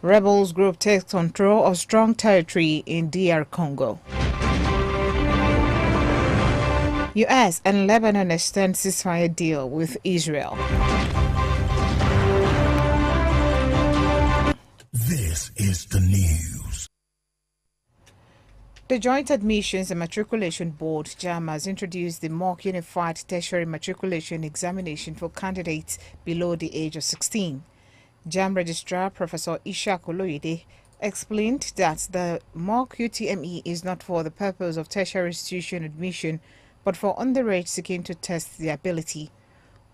Rebels group takes control of strong territory in DR Congo. US and Lebanon extend ceasefire deal with Israel. This is the news. The Joint Admissions and Matriculation Board, JAM, has introduced the mock unified tertiary matriculation examination for candidates below the age of 16. JAM Registrar Professor Ishak Oloyede explained that the mock UTME is not for the purpose of tertiary institution admission, but for underage seeking to test their ability.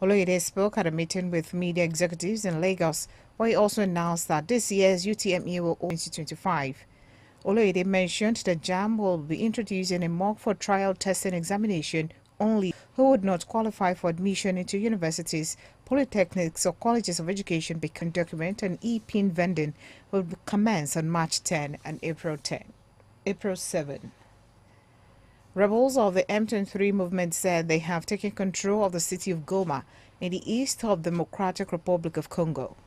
Oloyede spoke at a meeting with media executives in Lagos, where he also announced that this year's UTME will open in 2025. Oloyede mentioned that JAM will be introducing a mock for trial testing examination only who would not qualify for admission into universities, polytechnics or colleges of education become document, and e-pin vending will commence on March 10 and April 7. Rebels of the M23 movement said they have taken control of the city of Goma in the east of the Democratic Republic of Congo.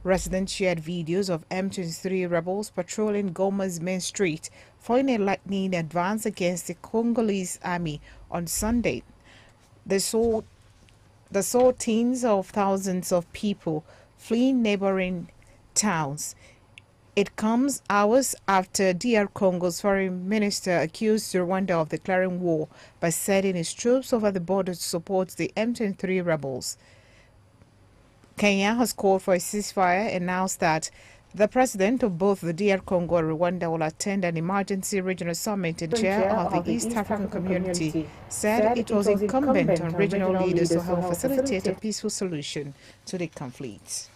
Residents shared videos of M23 rebels patrolling Goma's main street following a lightning advance against the Congolese army on Sunday. They saw tens of thousands of people fleeing neighboring towns. It comes hours after DR Congo's foreign minister accused Rwanda of declaring war by sending its troops over the border to support the M23 rebels. Kenya has called for a ceasefire, announced that the president of both the DR Congo and Rwanda will attend an emergency regional summit in the chair of the East African Community, said it was incumbent on regional leaders to help facilitate a peaceful solution to the conflict.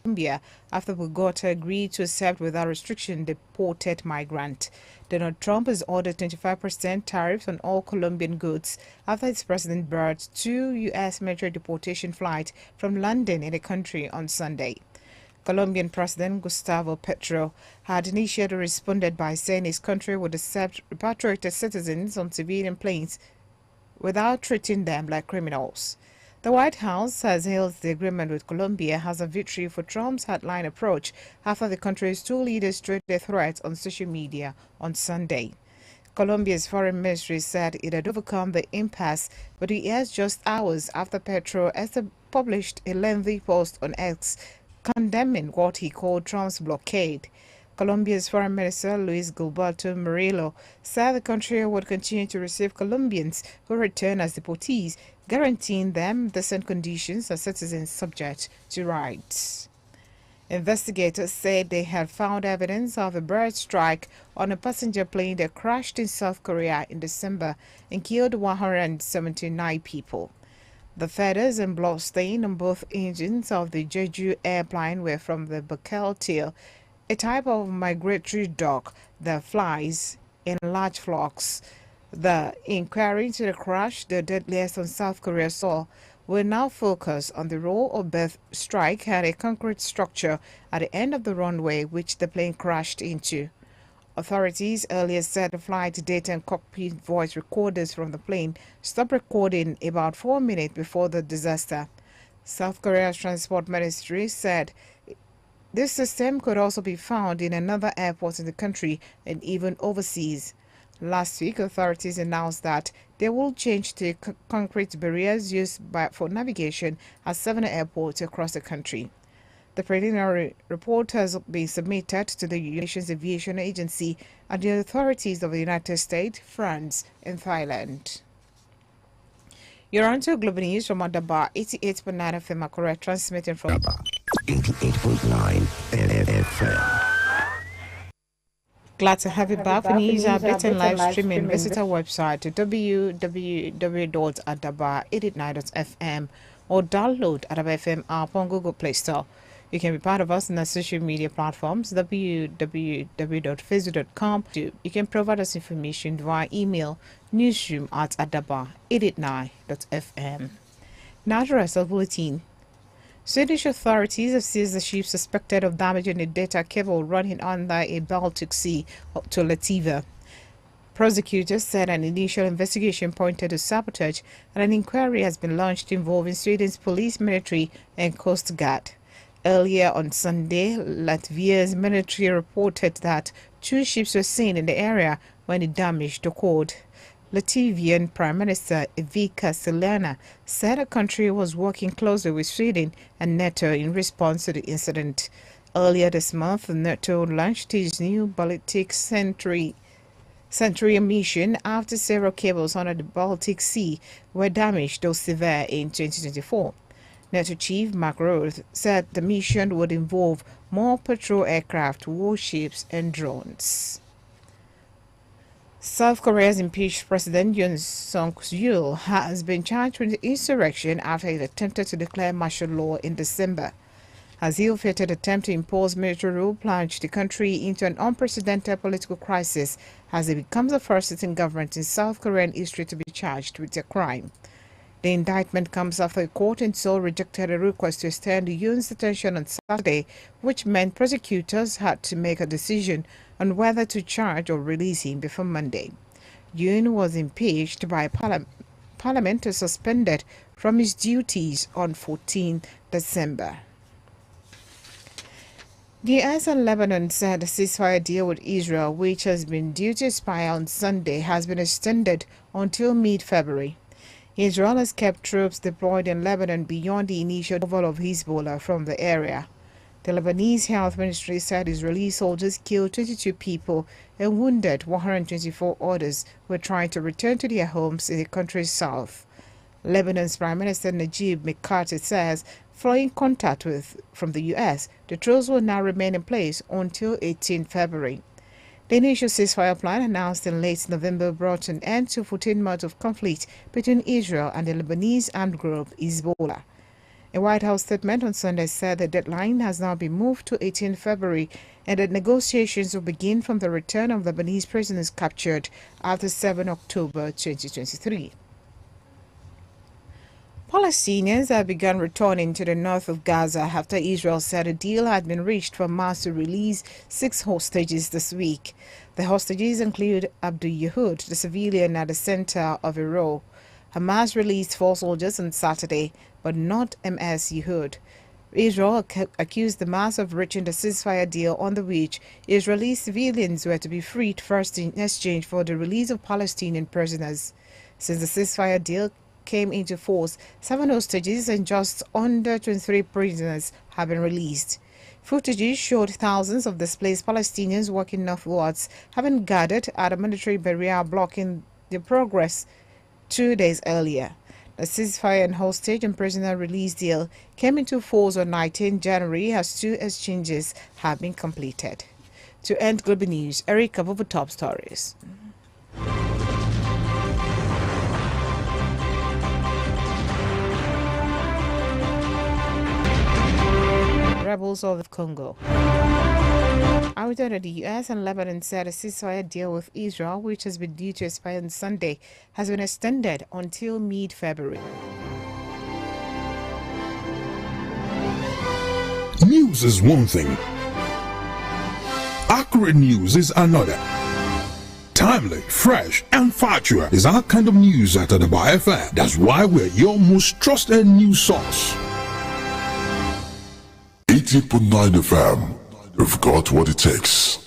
Colombia, after Bogota agreed to accept without restriction deported migrant. Donald Trump has ordered 25% tariffs on all Colombian goods after its president barred 2 U.S. military deportation flights from London in the country on Sunday. Colombian President Gustavo Petro had initially responded by saying his country would accept repatriated citizens on civilian planes without treating them like criminals. The White House has hailed the agreement with Colombia as a victory for Trump's hardline approach after the country's 2 leaders traded their threats on social media on Sunday. Colombia's foreign ministry said it had overcome the impasse, but it is just hours after Petro published a lengthy post on X condemning what he called Trump's blockade. Colombia's Foreign Minister Luis Gilberto Murillo said the country would continue to receive Colombians who return as deportees, guaranteeing them decent conditions as citizens subject to rights. Investigators said they had found evidence of a bird strike on a passenger plane that crashed in South Korea in December and killed 179 people. The feathers and blood stain on both engines of the Jeju airplane were from the buccal tail, a type of migratory duck that flies in large flocks. The inquiry into the crash, the deadliest on South Korea's soil, will now focus on the role of bird strike and a concrete structure at the end of the runway which the plane crashed into. Authorities earlier said the flight data and cockpit voice recorders from the plane stopped recording about 4 minutes before the disaster. South Korea's transport ministry said this system could also be found in another airport in the country and even overseas. Last week, authorities announced that they will change the concrete barriers used for navigation at 7 airports across the country. The preliminary report has been submitted to the United Nations Aviation Agency and the authorities of the United States, France, and Thailand. You're on to Global News from Adaba 88.9 FM Akure, transmitting from Adaba 88.9 FM. Glad to have you back for news updates and live streaming. Visit our website at www.adaba89.fm or download AdabaFM app on Google Play Store. You can be part of us on our social media platforms, www.facebook.com. You can provide us information via email, newsroom@adaba89.fm. Now the rest of the bulletin. Swedish authorities have seized the ship suspected of damaging a data cable running under a Baltic Sea up to Latvia. Prosecutors said an initial investigation pointed to sabotage and an inquiry has been launched involving Sweden's police, military and coast guard. Earlier on Sunday, Latvia's military reported that 2 ships were seen in the area when it damaged the quad. Latvian Prime Minister Ivica Silena said the country was working closely with Sweden and NATO in response to the incident. Earlier this month, NATO launched its new Baltic Century mission after several cables under the Baltic Sea were damaged or severe in 2024. NATO Chief Mark Rutte said the mission would involve more patrol aircraft, warships, and drones. South Korea's impeached President Yoon Suk-yeol has been charged with insurrection after he attempted to declare martial law in December. His ill-fated attempt to impose military rule plunged the country into an unprecedented political crisis as it becomes the first sitting government in South Korean history to be charged with a crime. The indictment comes after a court in Seoul rejected a request to extend Yoon's detention on Saturday, which meant prosecutors had to make a decision on whether to charge or release him before Monday. Yoon was impeached by Parliament and suspended from his duties on 14 December. The US and Lebanon said the ceasefire deal with Israel, which has been due to expire on Sunday, has been extended until mid-February. Israel has kept troops deployed in Lebanon beyond the initial removal of Hezbollah from the area. The Lebanese Health Ministry said Israeli soldiers killed 22 people and wounded 124 others who were trying to return to their homes in the country's south. Lebanon's Prime Minister Najib Mikati says, following contact from the U.S., the troops will now remain in place until 18 February. The initial ceasefire plan announced in late November brought an end to 14 months of conflict between Israel and the Lebanese armed group Hezbollah. A White House statement on Sunday said the deadline has now been moved to 18 February and that negotiations will begin from the return of Lebanese prisoners captured after 7 October 2023. Palestinians have begun returning to the north of Gaza after Israel said a deal had been reached for Hamas to release 6 hostages this week. The hostages include Abdul Yehud, the civilian at the center of a row. Hamas released 4 soldiers on Saturday, but not MS Yehud. Israel accused Hamas of reaching the ceasefire deal under which Israeli civilians were to be freed first in exchange for the release of Palestinian prisoners. Since the ceasefire deal came into force, 7 hostages and just under 23 prisoners have been released. Footages showed thousands of displaced Palestinians walking northwards, having gathered at a military barrier blocking their progress 2 days earlier. The ceasefire and hostage and prisoner release deal came into force on 19 January as 2 exchanges have been completed. To end Global News, Eric above the top stories. Rebels of the Congo. I returned that the U.S. and Lebanon said a ceasefire deal with Israel, which has been due to expire on Sunday, has been extended until mid-February. News is one thing. Accurate news is another. Timely, fresh, and factual is our kind of news at AdabaFM. That's why we're your most trusted news source. 80.9 FM. We've got what it takes.